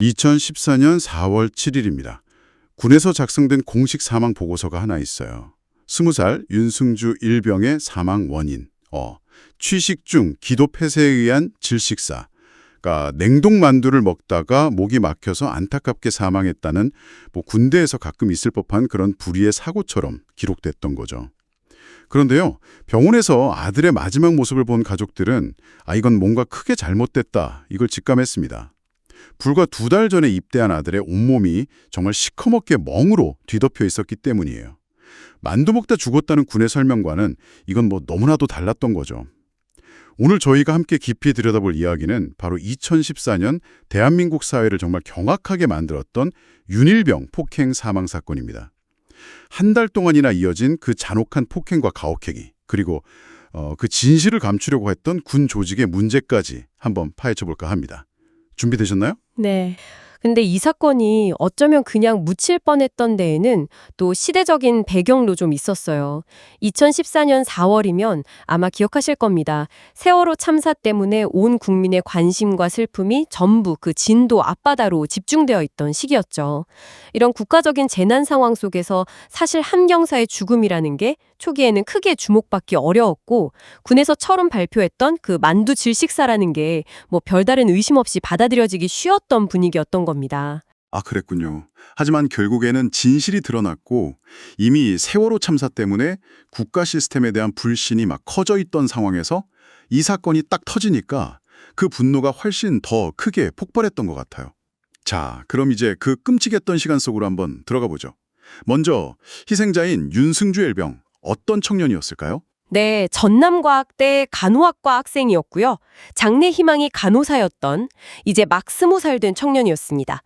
2014년 4월 7일입니다. 군에서 작성된 공식 사망 보고서가 하나 있어요. 20살 윤승주 일병의 사망 원인. 취식 중 기도 폐쇄에 의한 질식사. 그러니까 냉동만두를 먹다가 목이 막혀서 안타깝게 사망했다는 군대에서 가끔 있을 법한 그런 불의의 사고처럼 기록됐던 거죠. 그런데요, 병원에서 아들의 마지막 모습을 본 가족들은 이건 뭔가 크게 잘못됐다, 이걸 직감했습니다. 불과 2달 전에 입대한 아들의 온몸이 정말 시커멓게 멍으로 뒤덮여 있었기 때문이에요. 만두 먹다 죽었다는 군의 설명과는 이건 너무나도 달랐던 거죠. 오늘 저희가 함께 깊이 들여다볼 이야기는 바로 2014년 대한민국 사회를 정말 경악하게 만들었던 윤일병 폭행 사망 사건입니다. 한 달 동안이나 이어진 그 잔혹한 폭행과 가혹행위, 그리고 그 진실을 감추려고 했던 군 조직의 문제까지 한번 파헤쳐볼까 합니다. 준비되셨나요? 네. 근데 이 사건이 어쩌면 그냥 묻힐 뻔했던 데에는 또 시대적인 배경도 좀 있었어요. 2014년 4월이면 아마 기억하실 겁니다. 세월호 참사 때문에 온 국민의 관심과 슬픔이 전부 그 진도 앞바다로 집중되어 있던 시기였죠. 이런 국가적인 재난 상황 속에서 사실 한 경사의 죽음이라는 게 초기에는 크게 주목받기 어려웠고, 군에서 처음 발표했던 그 만두 질식사라는 게 별다른 의심 없이 받아들여지기 쉬웠던 분위기였던 겁니다. 그랬군요. 하지만 결국에는 진실이 드러났고 이미 세월호 참사 때문에 국가 시스템에 대한 불신이 커져 있던 상황에서 이 사건이 딱 터지니까 그 분노가 훨씬 더 크게 폭발했던 것 같아요. 자, 그럼 이제 그 끔찍했던 시간 속으로 한번 들어가 보죠. 먼저 희생자인 윤승주 일병, 어떤 청년이었을까요? 네, 전남과학대 간호학과 학생이었고요. 장래 희망이 간호사였던 이제 막 20살 된 청년이었습니다.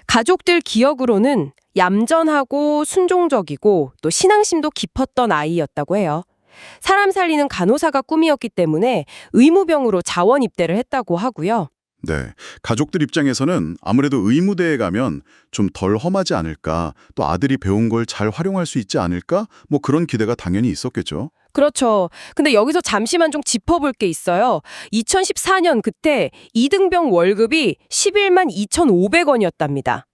가족들 기억으로는 얌전하고 순종적이고 또 신앙심도 깊었던 아이였다고 해요. 사람 살리는 간호사가 꿈이었기 때문에 의무병으로 자원 입대를 했다고 하고요. 네, 가족들 입장에서는 아무래도 의무대에 가면 좀 덜 험하지 않을까, 또 아들이 배운 걸 잘 활용할 수 있지 않을까, 그런 기대가 당연히 있었겠죠. 그렇죠. 근데 여기서 잠시만 좀 짚어볼 게 있어요. 2014년 그때 2등병 월급이 11만 2,500원이었답니다.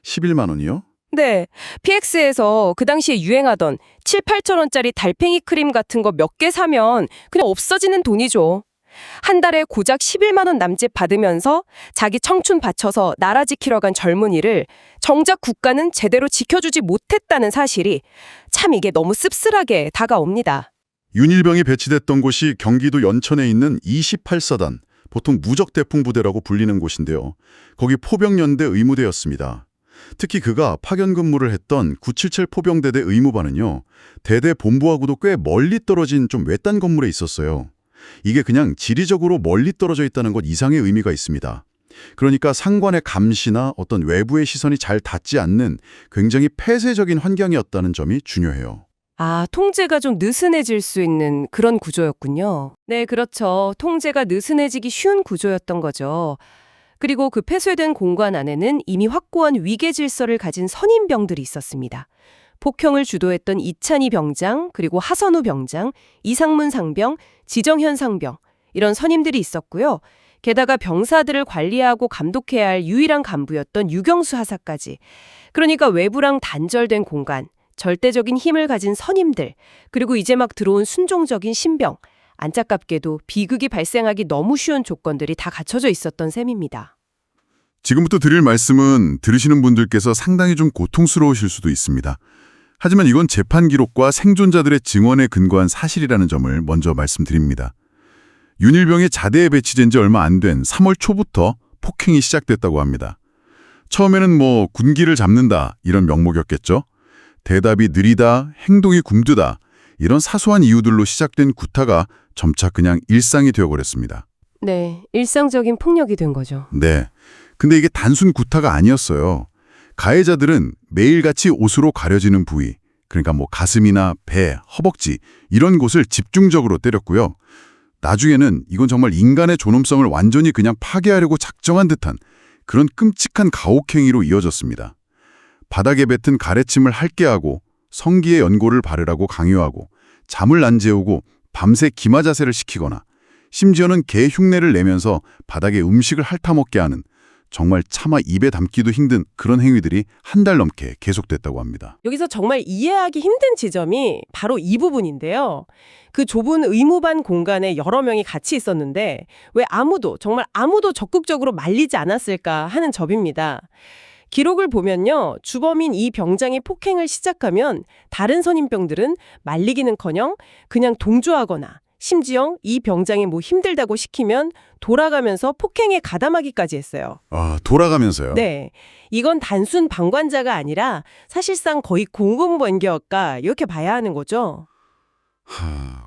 11만 원이요? 네, PX에서 그 당시에 유행하던 7, 8천 원짜리 달팽이 크림 같은 거 몇 개 사면 그냥 없어지는 돈이죠. 한 달에 고작 11만 원 남짓 받으면서 자기 청춘 바쳐서 나라 지키러 간 젊은이를 정작 국가는 제대로 지켜주지 못했다는 사실이 참 이게 너무 씁쓸하게 다가옵니다. 윤일병이 배치됐던 곳이 경기도 연천에 있는 28사단, 보통 무적대풍부대라고 불리는 곳인데요. 거기 포병연대 의무대였습니다. 특히 그가 파견 근무를 했던 977 포병대대 의무반은요, 대대 본부하고도 꽤 멀리 떨어진 좀 외딴 건물에 있었어요. 이게 그냥 지리적으로 멀리 떨어져 있다는 것 이상의 의미가 있습니다. 그러니까 상관의 감시나 어떤 외부의 시선이 잘 닿지 않는 굉장히 폐쇄적인 환경이었다는 점이 중요해요. 통제가 좀 느슨해질 수 있는 그런 구조였군요. 네, 그렇죠. 통제가 느슨해지기 쉬운 구조였던 거죠. 그리고 그 폐쇄된 공간 안에는 이미 확고한 위계 질서를 가진 선임병들이 있었습니다. 폭형을 주도했던 이찬희 병장, 그리고 하선우 병장, 이상문 상병, 지정현 상병, 이런 선임들이 있었고요. 게다가 병사들을 관리하고 감독해야 할 유일한 간부였던 유경수 하사까지. 그러니까 외부랑 단절된 공간, 절대적인 힘을 가진 선임들, 그리고 이제 막 들어온 순종적인 신병, 안타깝게도 비극이 발생하기 너무 쉬운 조건들이 다 갖춰져 있었던 셈입니다. 지금부터 드릴 말씀은 들으시는 분들께서 상당히 좀 고통스러우실 수도 있습니다. 하지만 이건 재판 기록과 생존자들의 증언에 근거한 사실이라는 점을 먼저 말씀드립니다. 윤일병이 자대에 배치된 지 얼마 안 된 3월 초부터 폭행이 시작됐다고 합니다. 처음에는 군기를 잡는다 이런 명목이었겠죠. 대답이 느리다, 행동이 굼뜨다 이런 사소한 이유들로 시작된 구타가 점차 그냥 일상이 되어버렸습니다. 네, 일상적인 폭력이 된 거죠. 네, 근데 이게 단순 구타가 아니었어요. 가해자들은 매일같이 옷으로 가려지는 부위, 그러니까 가슴이나 배, 허벅지 이런 곳을 집중적으로 때렸고요. 나중에는 이건 정말 인간의 존엄성을 완전히 그냥 파괴하려고 작정한 듯한 그런 끔찍한 가혹행위로 이어졌습니다. 바닥에 뱉은 가래침을 핥게 하고 성기에 연고를 바르라고 강요하고 잠을 안 재우고 밤새 기마 자세를 시키거나 심지어는 개 흉내를 내면서 바닥에 음식을 핥아먹게 하는 정말 차마 입에 담기도 힘든 그런 행위들이 한 달 넘게 계속됐다고 합니다. 여기서 정말 이해하기 힘든 지점이 바로 이 부분인데요. 그 좁은 의무반 공간에 여러 명이 같이 있었는데 왜 정말 아무도 적극적으로 말리지 않았을까 하는 점입니다. 기록을 보면요. 주범인 이 병장이 폭행을 시작하면 다른 선임병들은 말리기는커녕 그냥 동조하거나 심지어 이 병장이 힘들다고 시키면 돌아가면서 폭행에 가담하기까지 했어요. 아, 돌아가면서요? 네. 이건 단순 방관자가 아니라 사실상 거의 공범관계였다 이렇게 봐야 하는 거죠.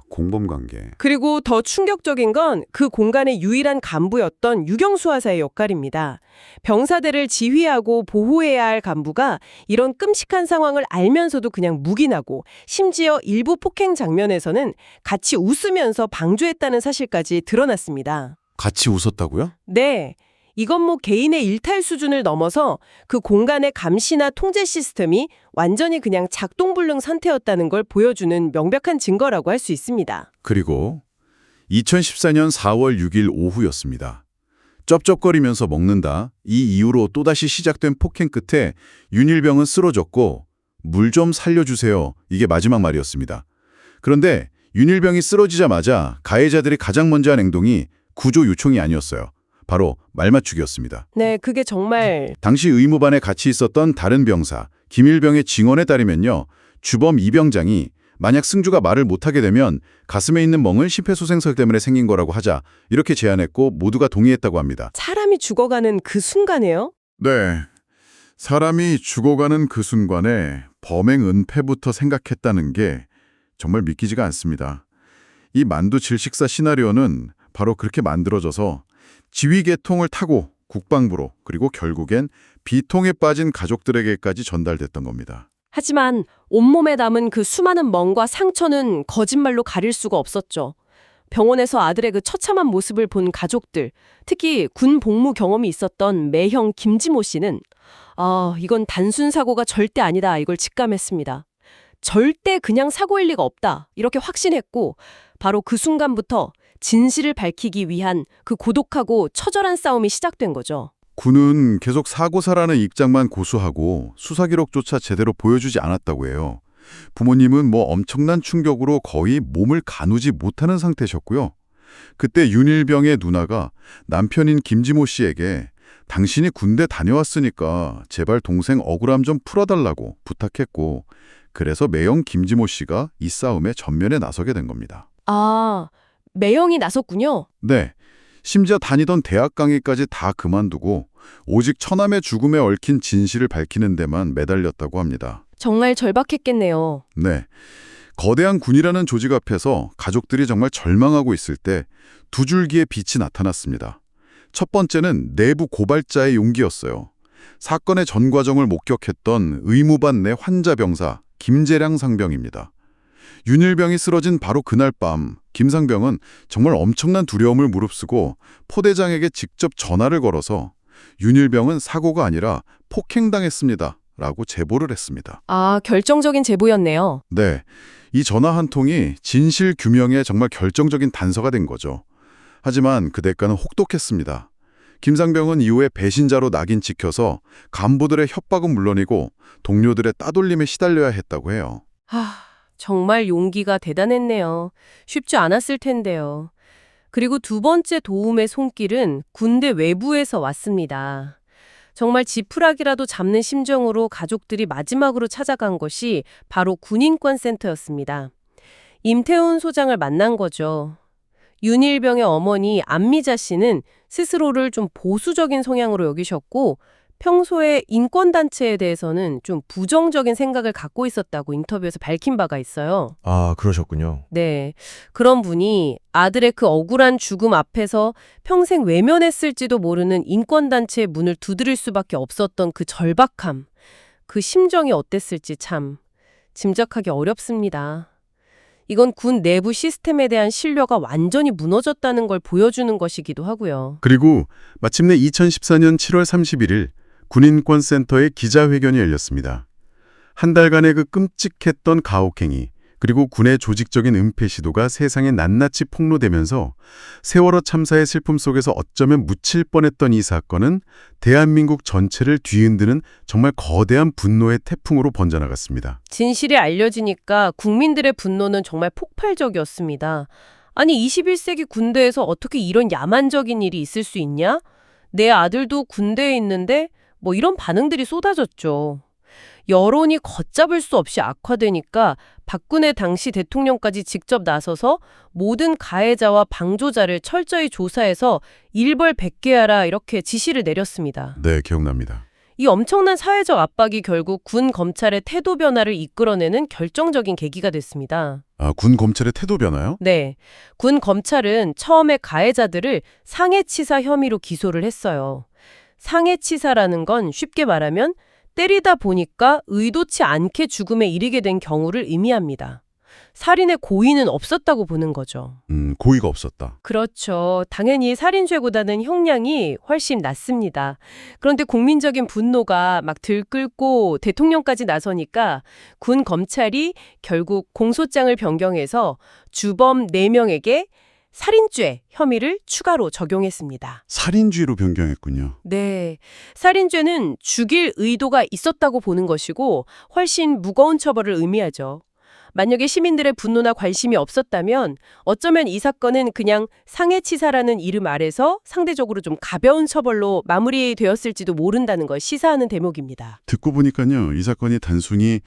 공범관계. 그리고 더 충격적인 건 그 공간의 유일한 간부였던 유경수하사의 역할입니다. 병사들을 지휘하고 보호해야 할 간부가 이런 끔찍한 상황을 알면서도 그냥 묵인하고 심지어 일부 폭행 장면에서는 같이 웃으면서 방조했다는 사실까지 드러났습니다. 같이 웃었다고요? 네. 이건 개인의 일탈 수준을 넘어서 그 공간의 감시나 통제 시스템이 완전히 그냥 작동불능 상태였다는 걸 보여주는 명백한 증거라고 할 수 있습니다. 그리고 2014년 4월 6일 오후였습니다. 쩝쩝거리면서 먹는다. 이 이후로 또다시 시작된 폭행 끝에 윤일병은 쓰러졌고 물 좀 살려주세요. 이게 마지막 말이었습니다. 그런데 윤일병이 쓰러지자마자 가해자들이 가장 먼저 한 행동이 구조 요청이 아니었어요. 바로 말맞추기였습니다. 네, 그게 정말 당시 의무반에 같이 있었던 다른 병사 김일병의 증언에 따르면요. 주범 이 병장이 만약 승주가 말을 못하게 되면 가슴에 있는 멍은 심폐소생술 때문에 생긴 거라고 하자 이렇게 제안했고 모두가 동의했다고 합니다. 사람이 죽어가는 그 순간에요? 네. 사람이 죽어가는 그 순간에 범행 은폐부터 생각했다는 게 정말 믿기지가 않습니다. 이 만두 질식사 시나리오는 바로 그렇게 만들어져서 지휘계통을 타고 국방부로 그리고 결국엔 비통에 빠진 가족들에게까지 전달됐던 겁니다. 하지만 온몸에 남은 그 수많은 멍과 상처는 거짓말로 가릴 수가 없었죠. 병원에서 아들의 그 처참한 모습을 본 가족들, 특히 군 복무 경험이 있었던 매형 김지모 씨는 이건 단순 사고가 절대 아니다 이걸 직감했습니다. 절대 그냥 사고일 리가 없다 이렇게 확신했고 바로 그 순간부터 진실을 밝히기 위한 그 고독하고 처절한 싸움이 시작된 거죠. 군은 계속 사고사라는 입장만 고수하고 수사 기록조차 제대로 보여주지 않았다고 해요. 부모님은 엄청난 충격으로 거의 몸을 가누지 못하는 상태셨고요. 그때 윤일병의 누나가 남편인 김지모 씨에게 당신이 군대 다녀왔으니까 제발 동생 억울함 좀 풀어달라고 부탁했고 그래서 매형 김지모 씨가 이 싸움에 전면에 나서게 된 겁니다. 매형이 나섰군요. 네. 심지어 다니던 대학 강의까지 다 그만두고 오직 처남의 죽음에 얽힌 진실을 밝히는 데만 매달렸다고 합니다. 정말 절박했겠네요. 네. 거대한 군이라는 조직 앞에서 가족들이 정말 절망하고 있을 때 두 줄기의 빛이 나타났습니다. 첫 번째는 내부 고발자의 용기였어요. 사건의 전 과정을 목격했던 의무반 내 환자 병사 김재량 상병입니다. 윤일병이 쓰러진 바로 그날 밤 김상병은 정말 엄청난 두려움을 무릅쓰고 포대장에게 직접 전화를 걸어서 윤일병은 사고가 아니라 폭행당했습니다. 라고 제보를 했습니다. 결정적인 제보였네요. 네, 이 전화 한 통이 진실 규명에 정말 결정적인 단서가 된 거죠. 하지만 그 대가는 혹독했습니다. 김상병은 이후에 배신자로 낙인 찍혀서 간부들의 협박은 물론이고 동료들의 따돌림에 시달려야 했다고 해요. 정말 용기가 대단했네요. 쉽지 않았을 텐데요. 그리고 두 번째 도움의 손길은 군대 외부에서 왔습니다. 정말 지푸라기라도 잡는 심정으로 가족들이 마지막으로 찾아간 것이 바로 군인권센터였습니다. 임태훈 소장을 만난 거죠. 윤일병의 어머니 안미자 씨는 스스로를 좀 보수적인 성향으로 여기셨고 평소에 인권단체에 대해서는 좀 부정적인 생각을 갖고 있었다고 인터뷰에서 밝힌 바가 있어요. 그러셨군요. 네. 그런 분이 아들의 그 억울한 죽음 앞에서 평생 외면했을지도 모르는 인권단체의 문을 두드릴 수밖에 없었던 그 절박함, 그 심정이 어땠을지 참 짐작하기 어렵습니다. 이건 군 내부 시스템에 대한 신뢰가 완전히 무너졌다는 걸 보여주는 것이기도 하고요. 그리고 마침내 2014년 7월 31일 군인권센터의 기자회견이 열렸습니다. 한 달간의 그 끔찍했던 가혹행위, 그리고 군의 조직적인 은폐 시도가 세상에 낱낱이 폭로되면서 세월호 참사의 슬픔 속에서 어쩌면 묻힐 뻔했던 이 사건은 대한민국 전체를 뒤흔드는 정말 거대한 분노의 태풍으로 번져나갔습니다. 진실이 알려지니까 국민들의 분노는 정말 폭발적이었습니다. 아니 21세기 군대에서 어떻게 이런 야만적인 일이 있을 수 있냐? 내 아들도 군대에 있는데 뭐 이런 반응들이 쏟아졌죠. 여론이 걷잡을 수 없이 악화되니까 박근혜 당시 대통령까지 직접 나서서 모든 가해자와 방조자를 철저히 조사해서 일벌백계하라 이렇게 지시를 내렸습니다. 네, 기억납니다. 이 엄청난 사회적 압박이 결국 군 검찰의 태도 변화를 이끌어내는 결정적인 계기가 됐습니다. 아, 군 검찰의 태도 변화요? 네. 군 검찰은 처음에 가해자들을 상해치사 혐의로 기소를 했어요. 상해치사라는 건 쉽게 말하면 때리다 보니까 의도치 않게 죽음에 이르게 된 경우를 의미합니다. 살인의 고의는 없었다고 보는 거죠. 고의가 없었다. 그렇죠. 당연히 살인죄보다는 형량이 훨씬 낮습니다. 그런데 국민적인 분노가 막 들끓고 대통령까지 나서니까 군 검찰이 결국 공소장을 변경해서 주범 4명에게 살인죄 혐의를 추가로 적용했습니다. 살인죄로 변경했군요. 네. 살인죄는 죽일 의도가 있었다고 보는 것이고 훨씬 무거운 처벌을 의미하죠. 만약에 시민들의 분노나 관심이 없었다면 어쩌면 이 사건은 그냥 상해치사라는 이름 아래서 상대적으로 좀 가벼운 처벌로 마무리되었을지도 모른다는 걸 시사하는 대목입니다. 듣고 보니까요, 이 사건이 단순히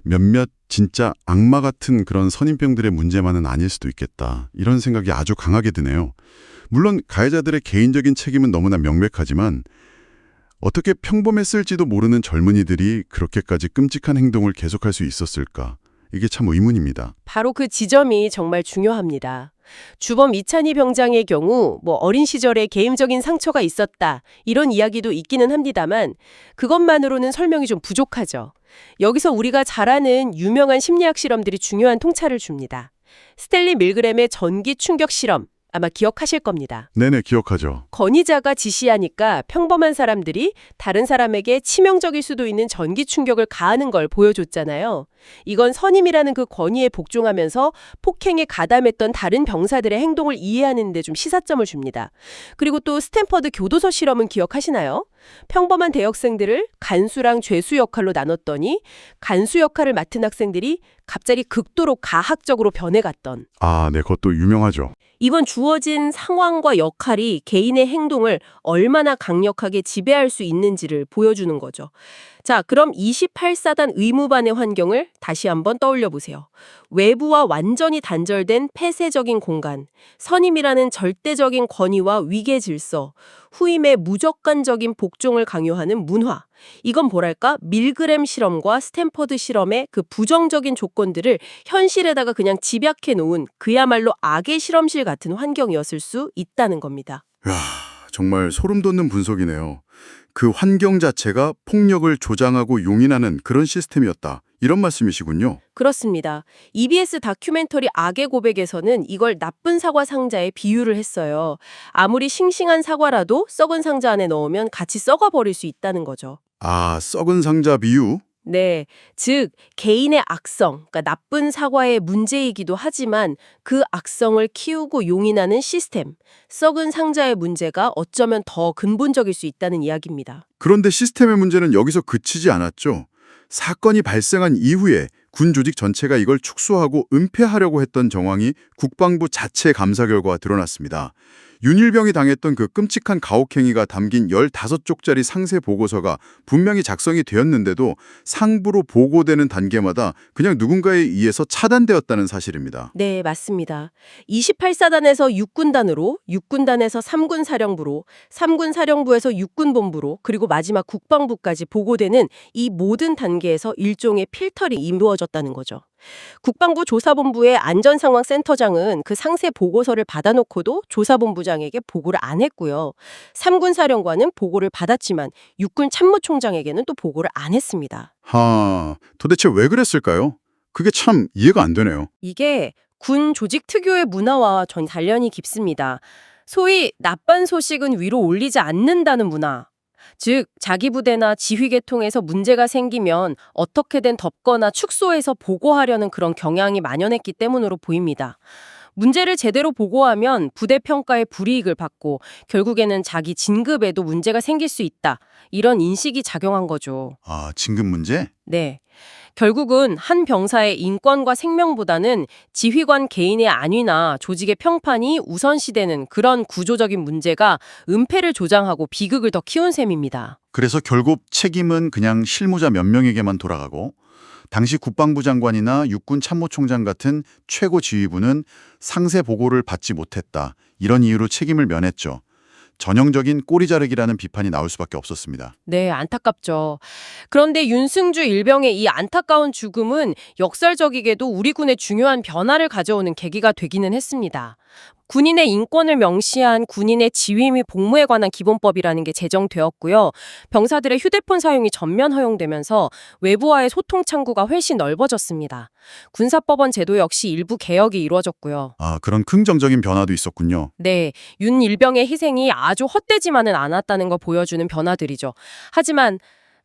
몇몇 진짜 악마 같은 그런 선임병들의 문제만은 아닐 수도 있겠다. 이런 생각이 아주 강하게 드네요. 물론 가해자들의 개인적인 책임은 너무나 명백하지만 어떻게 평범했을지도 모르는 젊은이들이 그렇게까지 끔찍한 행동을 계속할 수 있었을까? 이게 참 의문입니다. 바로 그 지점이 정말 중요합니다. 주범 이찬희 병장의 경우 어린 시절에 개인적인 상처가 있었다 이런 이야기도 있기는 합니다만 그것만으로는 설명이 좀 부족하죠. 여기서 우리가 잘 아는 유명한 심리학 실험들이 중요한 통찰을 줍니다. 스탠리 밀그램의 전기 충격 실험 아마 기억하실 겁니다. 네네, 기억하죠. 권위자가 지시하니까 평범한 사람들이 다른 사람에게 치명적일 수도 있는 전기 충격을 가하는 걸 보여줬잖아요. 이건 선임이라는 그 권위에 복종하면서 폭행에 가담했던 다른 병사들의 행동을 이해하는 데 좀 시사점을 줍니다. 그리고 또 스탠퍼드 교도소 실험은 기억하시나요? 평범한 대학생들을 간수랑 죄수 역할로 나눴더니 간수 역할을 맡은 학생들이 갑자기 극도로 가학적으로 변해갔던. 아, 네, 그것도 유명하죠. 이번 주어진 상황과 역할이 개인의 행동을 얼마나 강력하게 지배할 수 있는지를 보여주는 거죠. 자, 그럼 28사단 의무반의 환경을 다시 한번 떠올려 보세요. 외부와 완전히 단절된 폐쇄적인 공간, 선임이라는 절대적인 권위와 위계 질서, 후임의 무조건적인 복종을 강요하는 문화. 이건 뭐랄까? 밀그램 실험과 스탠퍼드 실험의 그 부정적인 조건들을 현실에다가 그냥 집약해 놓은 그야말로 악의 실험실 같은 환경이었을 수 있다는 겁니다. 이야, 정말 소름 돋는 분석이네요. 그 환경 자체가 폭력을 조장하고 용인하는 그런 시스템이었다. 이런 말씀이시군요. 그렇습니다. EBS 다큐멘터리 악의 고백에서는 이걸 나쁜 사과 상자에 비유를 했어요. 아무리 싱싱한 사과라도 썩은 상자 안에 넣으면 같이 썩어버릴 수 있다는 거죠. 아, 썩은 상자 비유? 네, 즉 개인의 악성, 그러니까 나쁜 사과의 문제이기도 하지만 그 악성을 키우고 용인하는 시스템, 썩은 상자의 문제가 어쩌면 더 근본적일 수 있다는 이야기입니다. 그런데 시스템의 문제는 여기서 그치지 않았죠. 사건이 발생한 이후에 군 조직 전체가 이걸 축소하고 은폐하려고 했던 정황이 국방부 자체 감사 결과가 드러났습니다. 윤일병이 당했던 그 끔찍한 가혹행위가 담긴 15쪽짜리 상세 보고서가 분명히 작성이 되었는데도 상부로 보고되는 단계마다 그냥 누군가에 의해서 차단되었다는 사실입니다. 네, 맞습니다. 28사단에서 6군단으로, 6군단에서 3군 사령부로, 3군 사령부에서 6군 본부로, 그리고 마지막 국방부까지 보고되는 이 모든 단계에서 일종의 필터링이 이루어졌다는 거죠. 국방부 조사본부의 안전상황센터장은 그 상세 보고서를 받아놓고도 조사본부장에게 보고를 안 했고요. 3군 사령관은 보고를 받았지만 6군 참모총장에게는 또 보고를 안 했습니다. 도대체 왜 그랬을까요? 그게 참 이해가 안 되네요. 이게 군 조직 특유의 문화와 전 관련이 깊습니다. 소위 나쁜 소식은 위로 올리지 않는다는 문화. 즉, 자기 부대나 지휘 계통에서 문제가 생기면 어떻게든 덮거나 축소해서 보고하려는 그런 경향이 만연했기 때문으로 보입니다. 문제를 제대로 보고하면 부대 평가에 불이익을 받고 결국에는 자기 진급에도 문제가 생길 수 있다. 이런 인식이 작용한 거죠. 아, 진급 문제? 네. 결국은 한 병사의 인권과 생명보다는 지휘관 개인의 안위나 조직의 평판이 우선시되는 그런 구조적인 문제가 은폐를 조장하고 비극을 더 키운 셈입니다. 그래서 결국 책임은 그냥 실무자 몇 명에게만 돌아가고 당시 국방부 장관이나 육군 참모총장 같은 최고 지휘부는 상세 보고를 받지 못했다. 이런 이유로 책임을 면했죠. 전형적인 꼬리 자르기라는 비판이 나올 수밖에 없었습니다. 네, 안타깝죠. 그런데 윤승주 일병의 이 안타까운 죽음은 역설적이게도 우리 군의 중요한 변화를 가져오는 계기가 되기는 했습니다. 군인의 인권을 명시한 군인의 지휘 및 복무에 관한 기본법이라는 게 제정되었고요. 병사들의 휴대폰 사용이 전면 허용되면서 외부와의 소통 창구가 훨씬 넓어졌습니다. 군사법원 제도 역시 일부 개혁이 이루어졌고요. 아, 그런 긍정적인 변화도 있었군요. 네, 윤 일병의 희생이 아주 헛되지만은 않았다는 걸 보여주는 변화들이죠. 하지만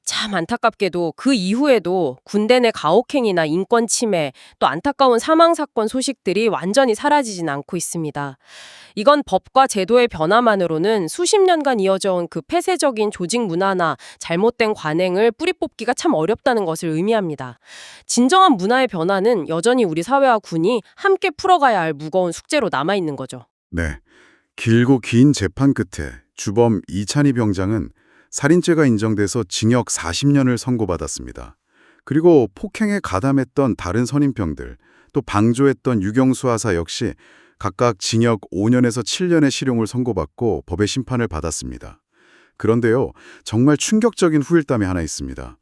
참 안타깝게도 그 이후에도 군대 내 가혹행위나 인권 침해, 또 안타까운 사망 사건 소식들이 완전히 사라지진 않고 있습니다. 이건 법과 제도의 변화만으로는 수십 년간 이어져온 그 폐쇄적인 조직 문화나 잘못된 관행을 뿌리 뽑기가 참 어렵다는 것을 의미합니다. 진정한 문화의 변화는 여전히 우리 사회와 군이 함께 풀어가야 할 무거운 숙제로 남아있는 거죠. 네. 길고 긴 재판 끝에 주범 이찬희 병장은 살인죄가 인정돼서 징역 40년을 선고받았습니다. 그리고 폭행에 가담했던 다른 선임병들, 또 방조했던 유경수 하사 역시 각각 징역 5년에서 7년의 실형을 선고받고 법의 심판을 받았습니다. 그런데요, 정말 충격적인 후일담이 하나 있습니다.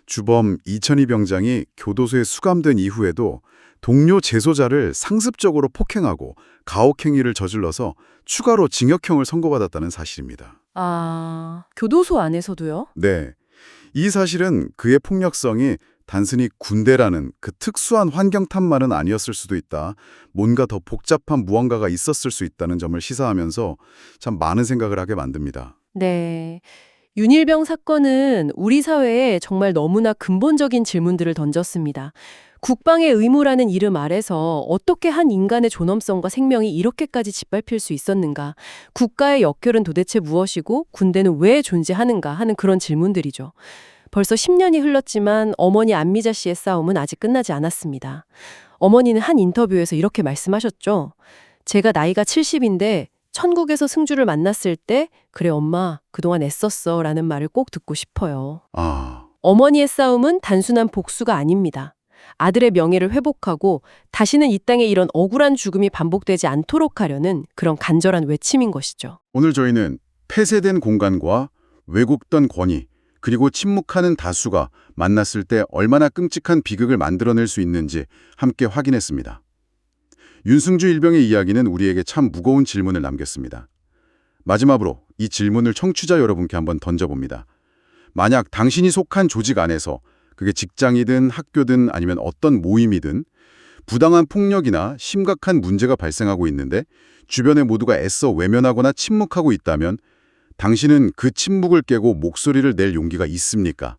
주범 이찬희 병장이 교도소에 수감된 이후에도 동료 재소자를 상습적으로 폭행하고 가혹행위를 저질러서 추가로 징역형을 선고받았다는 사실입니다. 아, 교도소 안에서도요? 네. 이 사실은 그의 폭력성이 단순히 군대라는 그 특수한 환경 탓만은 아니었을 수도 있다. 뭔가 더 복잡한 무언가가 있었을 수 있다는 점을 시사하면서 참 많은 생각을 하게 만듭니다. 네. 윤일병 사건은 우리 사회에 정말 너무나 근본적인 질문들을 던졌습니다. 국방의 의무라는 이름 아래서 어떻게 한 인간의 존엄성과 생명이 이렇게까지 짓밟힐 수 있었는가? 국가의 역할은 도대체 무엇이고 군대는 왜 존재하는가 하는 그런 질문들이죠. 벌써 10년이 흘렀지만 어머니 안미자 씨의 싸움은 아직 끝나지 않았습니다. 어머니는 한 인터뷰에서 이렇게 말씀하셨죠. 제가 나이가 70인데 천국에서 승주를 만났을 때 그래 엄마 그동안 애썼어 라는 말을 꼭 듣고 싶어요. 어머니의 싸움은 단순한 복수가 아닙니다. 아들의 명예를 회복하고 다시는 이 땅에 이런 억울한 죽음이 반복되지 않도록 하려는 그런 간절한 외침인 것이죠. 오늘 저희는 폐쇄된 공간과 왜곡된 권위, 그리고 침묵하는 다수가 만났을 때 얼마나 끔찍한 비극을 만들어낼 수 있는지 함께 확인했습니다. 윤승주 일병의 이야기는 우리에게 참 무거운 질문을 남겼습니다. 마지막으로 이 질문을 청취자 여러분께 한번 던져봅니다. 만약 당신이 속한 조직 안에서 그게 직장이든 학교든 아니면 어떤 모임이든 부당한 폭력이나 심각한 문제가 발생하고 있는데 주변의 모두가 애써 외면하거나 침묵하고 있다면 당신은 그 침묵을 깨고 목소리를 낼 용기가 있습니까?